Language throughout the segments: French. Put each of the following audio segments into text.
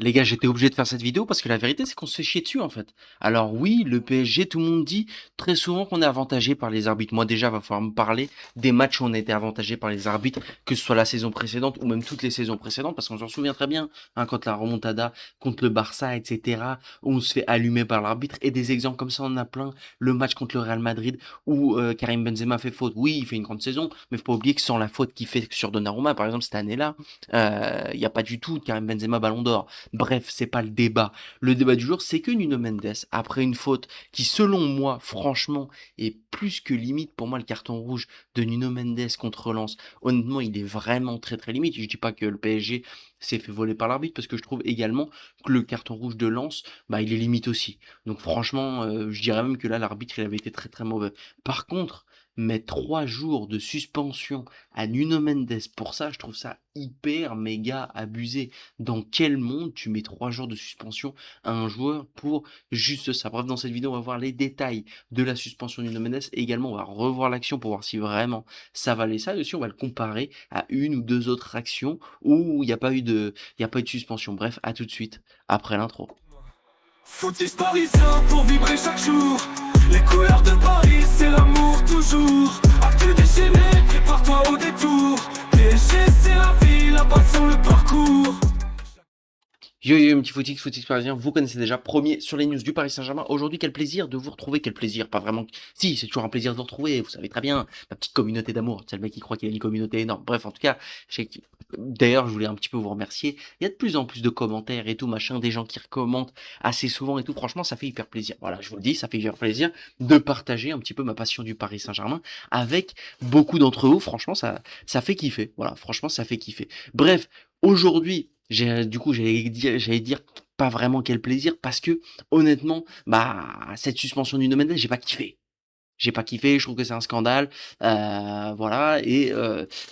Les gars, j'étais obligé de faire cette vidéo parce que la vérité, c'est qu'on se fait chier dessus, en fait. Alors oui, le PSG, tout le monde dit très souvent qu'on est avantagé par les arbitres. Moi, déjà, va falloir me parler des matchs où on a été avantagé par les arbitres, que ce soit la saison précédente ou même toutes les saisons précédentes, parce qu'on s'en souvient très bien, hein, quand la remontada contre le Barça, etc., où on se fait allumer par l'arbitre. Et des exemples comme ça, on en a plein. Le match contre le Real Madrid, où Karim Benzema fait faute. Oui, il fait une grande saison, mais faut pas oublier que sans la faute qu'il fait sur Donnarumma, par exemple, cette année-là, il n'y a pas du tout de Karim Benzema Ballon d'Or. Bref, c'est pas le débat. Le débat du jour, c'est que Nuno Mendes, après une faute qui, selon moi, franchement, est plus que limite pour moi le carton rouge de Nuno Mendes contre Lens. Honnêtement, il est vraiment très très limite. Je dis pas que le PSG s'est fait voler par l'arbitre parce que je trouve également que le carton rouge de Lens, bah, il est limite aussi. Donc franchement, je dirais même que là, l'arbitre, il avait été très très mauvais. Par contre, mettre 3 jours de suspension à Nuno Mendes pour ça, je trouve ça hyper méga abusé. Dans quel monde tu mets 3 jours de suspension à un joueur pour juste ça? Bref, dans cette vidéo, on va voir les détails de la suspension du Mendes et également on va revoir l'action pour voir si vraiment ça valait ça. Et aussi, on va le comparer à une ou deux autres actions où il y a pas eu de suspension. Bref, à tout de suite après l'intro. Footix parisien pour vibrer chaque jour. Les couleurs de Paris, c'est l'amour toujours. Actu déchaîné, prépare-toi au détour. PSG, c'est la vie, la patte sur le parcours. Yo yo, un petit footix parisien, vous connaissez déjà, premier sur les news du Paris Saint-Germain. Aujourd'hui, quel plaisir de vous retrouver, quel plaisir, pas vraiment. Si, c'est toujours un plaisir de vous retrouver, vous savez très bien, ma petite communauté d'amour. C'est le mec qui croit qu'il a une communauté énorme. Bref, en tout cas, d'ailleurs, je voulais un petit peu vous remercier. Il y a de plus en plus de commentaires et tout, machin, des gens qui recommentent assez souvent et tout. Franchement, ça fait hyper plaisir. Voilà, je vous le dis, ça fait hyper plaisir de partager un petit peu ma passion du Paris Saint-Germain avec beaucoup d'entre vous. Franchement, ça fait kiffer. Voilà, franchement, ça fait kiffer. Bref, aujourd'hui, j'allais dire pas vraiment quel plaisir parce que honnêtement, bah cette suspension du No Mendes, j'ai pas kiffé. J'ai pas kiffé, je trouve que c'est un scandale, voilà et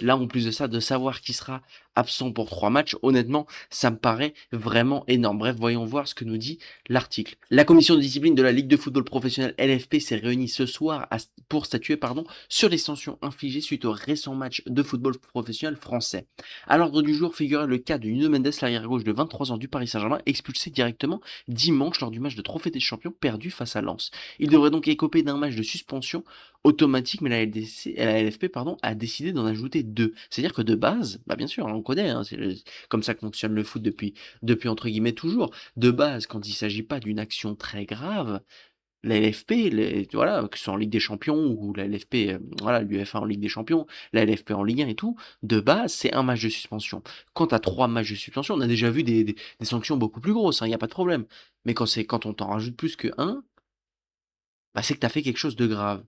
là en plus de ça, de savoir qu'il sera absent pour 3 matchs, honnêtement, ça me paraît vraiment énorme. Bref, voyons voir ce que nous dit l'article. La commission de discipline de la Ligue de football professionnel LFP s'est réunie ce soir pour statuer sur les sanctions infligées suite au récent match de football professionnel français. À l'ordre du jour figurait le cas de Nuno Mendes, l'arrière-gauche de 23 ans du Paris Saint-Germain, expulsé directement dimanche lors du match de Trophée des Champions perdu face à Lens. Il devrait donc écoper d'un match de suspension automatique, mais la LFP a décidé d'en ajouter 2. C'est-à-dire que de base, bah bien sûr, on connaît, hein, comme ça que fonctionne le foot depuis entre guillemets toujours. De base, quand il ne s'agit pas d'une action très grave, la LFP, voilà, que ce soit en Ligue des Champions ou la LFP, voilà, l'UEFA en Ligue des Champions, la LFP en Ligue 1 et tout, de base, c'est un match de suspension. Quand tu as 3 matchs de suspension, on a déjà vu des sanctions beaucoup plus grosses, il n'y a pas de problème. Mais quand on t'en rajoute plus que un, bah, c'est que tu as fait quelque chose de grave.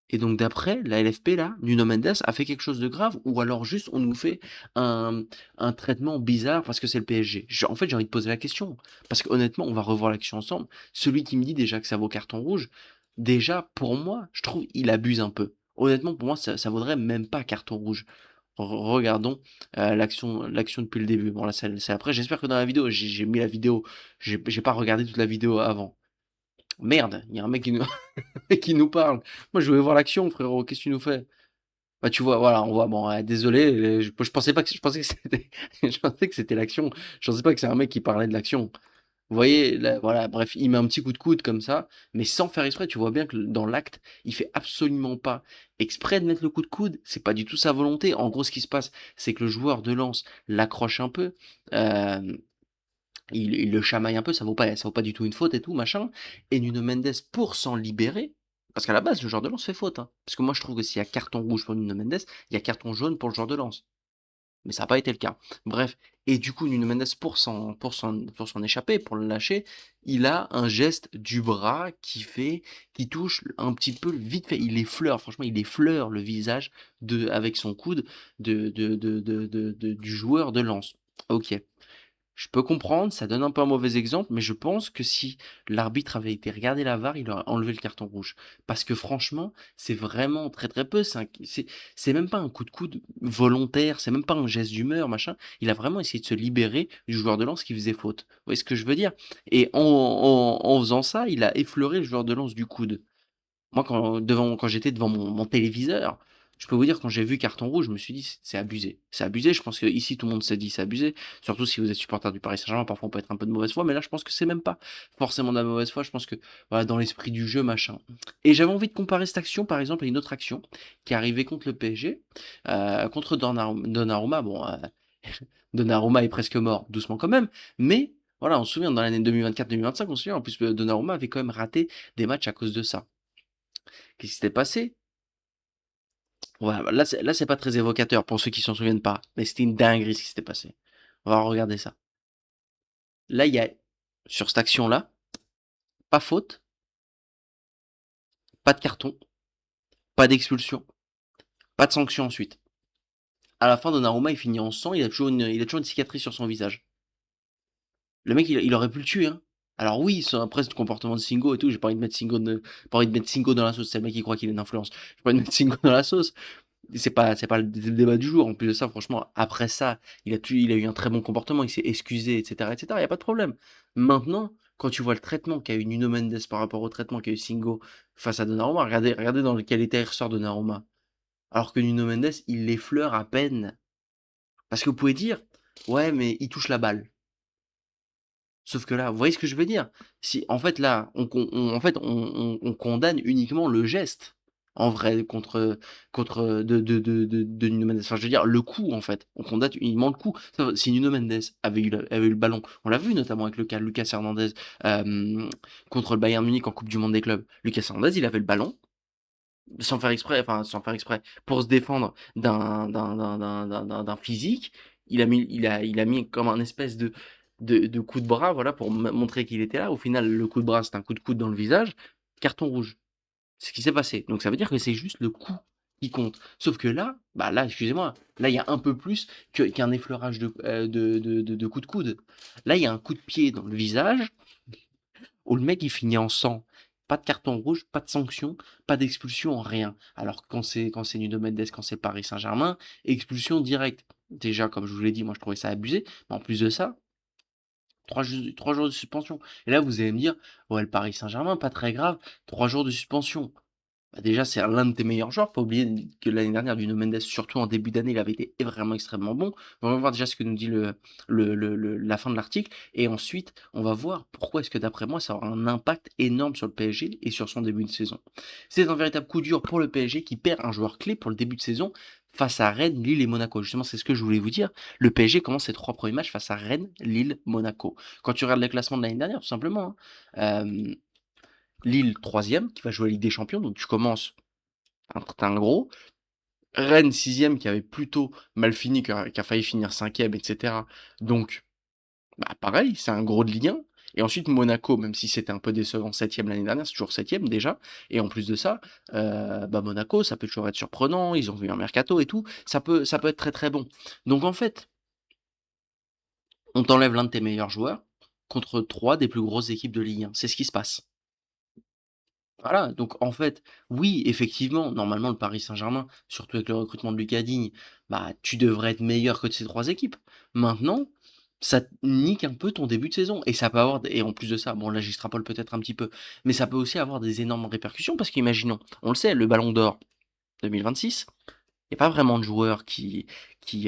Et donc d'après la LFP là, Nuno Mendes a fait quelque chose de grave ou alors juste on nous fait un, un traitement bizarre parce que c'est le PSG. En fait, j'ai envie de poser la question parce que honnêtement, on va revoir l'action ensemble. Celui qui me dit déjà que ça vaut carton rouge, déjà pour moi, je trouve il abuse un peu. Honnêtement, pour moi, ça vaudrait même pas carton rouge. Regardons l'action depuis le début. Bon là, c'est après. J'espère que dans la vidéo, j'ai mis la vidéo. J'ai pas regardé toute la vidéo avant. Merde, il y a un mec qui nous, qui nous parle. Moi, je voulais voir l'action, frérot. Qu'est-ce que tu nous fais? Bah, tu vois, voilà, on voit. Bon, désolé, je pensais pas que je pensais que c'était, je pensais que c'était l'action. Je pensais pas que c'est un mec qui parlait de l'action. Vous voyez, là, voilà, bref, il met un petit coup de coude comme ça, mais sans faire exprès. Tu vois bien que dans l'acte, il fait absolument pas exprès de mettre le coup de coude. C'est pas du tout sa volonté. En gros, ce qui se passe, c'est que le joueur de lance l'accroche un peu. euh, il le chamaille un peu, ça vaut pas du tout une faute et tout, machin. Et Nuno Mendes, pour s'en libérer, parce qu'à la base, le joueur de lance fait faute, hein. Parce que moi, je trouve que s'il y a carton rouge pour Nuno Mendes, il y a carton jaune pour le joueur de lance. Mais ça n'a pas été le cas. Bref. Et du coup, Nuno Mendes, pour s'en échapper, pour le lâcher, il a un geste du bras qui touche un petit peu vite fait. Il effleure, franchement, il effleure le visage avec son coude du joueur de lance. Ok. Je peux comprendre, ça donne un peu un mauvais exemple, mais je pense que si l'arbitre avait été regarder la VAR, il aurait enlevé le carton rouge. Parce que franchement, c'est vraiment très très peu. C'est même pas un coup de coude volontaire, c'est même pas un geste d'humeur, machin. Il a vraiment essayé de se libérer du joueur de lance qui faisait faute. Vous voyez ce que je veux dire? Et en faisant ça, il a effleuré le joueur de lance du coude. Moi, quand j'étais devant mon téléviseur, Je peux vous dire, quand j'ai vu carton rouge, je me suis dit, c'est abusé. C'est abusé. Je pense que ici tout le monde s'est dit, c'est abusé. Surtout si vous êtes supporter du Paris Saint-Germain, parfois on peut être un peu de mauvaise foi, mais là, je pense que c'est même pas forcément de la mauvaise foi. Je pense que, voilà, dans l'esprit du jeu, machin. Et j'avais envie de comparer cette action, par exemple, à une autre action qui est arrivée contre le PSG, contre Donnarumma. Bon, Donnarumma est presque mort, doucement quand même, mais voilà, on se souvient, dans l'année 2024-2025, on se souvient, en plus, Donnarumma avait quand même raté des matchs à cause de ça. Qu'est-ce qui s'était passé? Ouais, bah, là, c'est pas très évocateur pour ceux qui s'en souviennent pas, mais c'était une dinguerie ce qui s'était passé. On va regarder ça. Là, il y a, sur cette action-là, pas faute, pas de carton, pas d'expulsion, pas de sanction ensuite. À la fin, Donnarumma, il finit en sang, il a toujours une cicatrice sur son visage. Le mec, il aurait pu le tuer, hein. Alors oui, c'est après ce comportement de Singo et tout, j'ai pas envie de mettre pas envie de mettre Singo dans la sauce, c'est le mec qui croit qu'il a une influence. J'ai pas envie de mettre Singo dans la sauce. C'est pas le débat du jour. En plus de ça, franchement, après ça, il a eu un très bon comportement, il s'est excusé, etc., etc. Il y a pas de problème. Maintenant, quand tu vois le traitement qu'a eu Nuno Mendes par rapport au traitement qu'a eu Singo face à Donnarumma, regardez dans quel état il ressort Donnarumma. Alors que Nuno Mendes, il l'effleure à peine. Parce que vous pouvez dire, ouais, mais il touche la balle. Sauf que là, vous voyez ce que je veux dire? Si en fait là, on condamne uniquement le geste, en vrai, contre de Nuno Mendes. Enfin, je veux dire, le coup, en fait. On condamne uniquement le coup. Si Nuno Mendes avait eu le ballon, on l'a vu notamment avec le cas de Lucas Hernandez, contre le Bayern Munich en Coupe du monde des clubs. Lucas Hernandez, il avait le ballon, sans faire exprès, enfin sans faire exprès, pour se défendre d'un physique, il a mis comme un espèce de coup de bras, voilà, pour montrer qu'il était là. Au final, le coup de bras, c'est un coup de coude dans le visage, carton rouge. C'est ce qui s'est passé. Donc ça veut dire que c'est juste le coup qui compte. Sauf que là, bah là, excusez-moi, là il y a un peu plus qu'un effleurage de coup de coude. Là, il y a un coup de pied dans le visage où le mec il finit en sang. Pas de carton rouge, pas de sanction, pas d'expulsion, rien. Alors que quand c'est Nuno Mendes, quand c'est Paris Saint-Germain, expulsion directe. Déjà, comme je vous l'ai dit, moi je trouvais ça abusé. Mais en plus de ça, 3 jours de suspension. Et là, vous allez me dire, ouais, le Paris Saint-Germain, pas très grave, 3 jours de suspension. Bah, déjà, c'est l'un de tes meilleurs joueurs. Pas oublier que l'année dernière, Nuno Mendes, surtout en début d'année, il avait été vraiment extrêmement bon. On va voir déjà ce que nous dit la fin de l'article. Et ensuite, on va voir pourquoi est-ce que d'après moi, ça aura un impact énorme sur le PSG et sur son début de saison. C'est un véritable coup dur pour le PSG qui perd un joueur clé pour le début de saison face à Rennes, Lille et Monaco. Justement, c'est ce que je voulais vous dire. Le PSG commence ses 3 premiers matchs face à Rennes, Lille, Monaco. Quand tu regardes le classement de l'année dernière, tout simplement, hein, Lille, troisième, qui va jouer la Ligue des Champions, donc tu commences, t'as un gros. Rennes, sixième, qui avait plutôt mal fini, qui a failli finir cinquième, etc. Donc, bah pareil, c'est un gros de Ligue 1. Et ensuite, Monaco, même si c'était un peu décevant, septième l'année dernière, c'est toujours septième déjà. Et en plus de ça, bah Monaco, ça peut toujours être surprenant, ils ont vu un mercato et tout, ça peut être très très bon. Donc en fait, on t'enlève l'un de tes meilleurs joueurs contre 3 des plus grosses équipes de Ligue 1. C'est ce qui se passe. Voilà, donc en fait, oui, effectivement, normalement, le Paris Saint-Germain, surtout avec le recrutement de Lucas Digne, bah, tu devrais être meilleur que ces 3 équipes. Maintenant, ça te nique un peu ton début de saison. Et ça peut avoir, et en plus de ça, bon là j'extrapole peut-être un petit peu, mais ça peut aussi avoir des énormes répercussions parce qu'imaginons, on le sait, le Ballon d'Or 2026, il y a pas vraiment de joueurs qui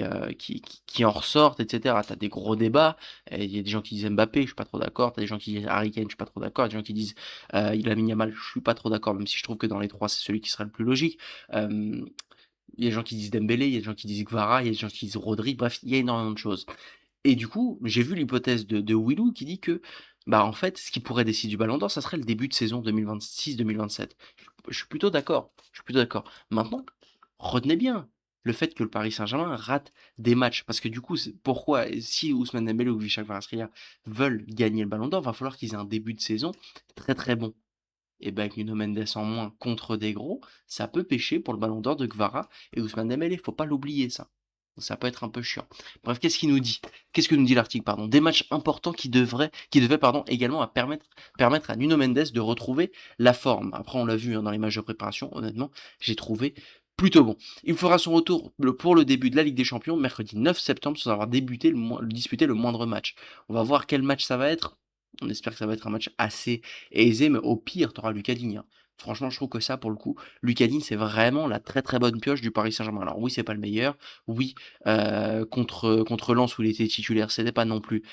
en ressortent, et cetera. Tu des gros débats, il y a des gens qui disent Mbappé, je suis pas trop d'accord, tu des gens qui disent Harry Kane, je suis pas trop d'accord, des gens qui disent, Lamine Yamal, je suis pas trop d'accord, même si je trouve que dans les 3 c'est celui qui serait le plus logique. Il y a des gens qui disent Dembélé, il y a des gens qui disent Kvara, il y a des gens qui disent Rodri, bref, il y a énormément de choses. Et du coup, j'ai vu l'hypothèse de Willou qui dit que, bah, en fait, ce qui pourrait décider du Ballon d'Or, ça serait le début de saison 2026-2027. Je suis plutôt d'accord, je suis plutôt d'accord. Maintenant, retenez bien le fait que le Paris Saint-Germain rate des matchs, parce que du coup, pourquoi si Ousmane Dembélé ou Visca Kvaratskhelia veulent gagner le Ballon d'Or, va falloir qu'ils aient un début de saison très très bon. Et ben avec Nuno Mendes en moins contre des gros, ça peut pêcher pour le Ballon d'Or de Kvara et Ousmane Dembélé, faut pas l'oublier ça. Ça peut être un peu chiant. Bref, qu'est-ce qu'il nous dit? Qu'est-ce que nous dit l'article, pardon? Des matchs importants qui devaient, pardon, également permettre à Nuno Mendes de retrouver la forme. Après, on l'a vu, hein, dans les matchs de préparation, honnêtement, j'ai trouvé plutôt bon. Il fera son retour pour le début de la Ligue des Champions, mercredi 9 septembre, sans avoir disputé le moindre match. On va voir quel match ça va être. On espère que ça va être un match assez aisé, mais au pire, tu auras Lucas Digne, hein. Franchement, je trouve que ça, pour le coup, Lucas Digne, c'est vraiment la très, très bonne pioche du Paris Saint-Germain. Alors oui, c'est pas le meilleur. Oui, contre Lens où il était titulaire, c'était pas non plus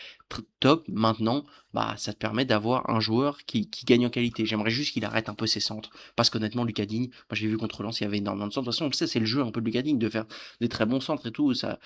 top. Maintenant, bah, ça te permet d'avoir un joueur qui gagne en qualité. J'aimerais juste qu'il arrête un peu ses centres. Parce qu'honnêtement, Lucas Digne, moi j'ai vu contre Lens, il y avait énormément de centres. De toute façon, on le sait, c'est le jeu un peu de Lucas Digne de faire des très bons centres et tout, sa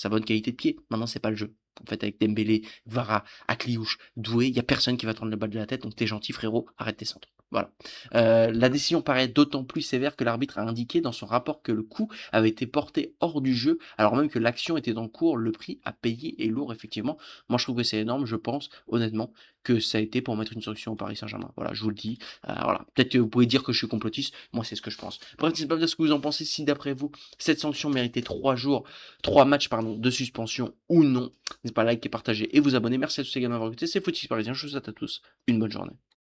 bonne qualité de pied. Maintenant, c'est pas le jeu. En fait, avec Dembélé, Vara, Akliouche, Doué, il y a personne qui va prendre le bal de la tête, donc t'es gentil frérot, arrête tes centres. Voilà. La décision paraît d'autant plus sévère que l'arbitre a indiqué dans son rapport que le coup avait été porté hors du jeu, alors même que l'action était en cours. Le prix à payer est lourd, effectivement. Moi, je trouve que c'est énorme. Je pense, honnêtement, que ça a été pour mettre une sanction au Paris Saint-Germain. Voilà, je vous le dis. Voilà. Peut-être que vous pouvez dire que je suis complotiste. Moi, c'est ce que je pense. Bref, n'hésitez pas à me dire ce que vous en pensez. Si, d'après vous, cette sanction méritait 3 matchs, pardon, de suspension ou non. N'hésitez pas à liker, partager et vous abonner. Merci à tous les gars d'avoir écouté. C'est Footis Parisien. Je vous souhaite à tous une bonne journée.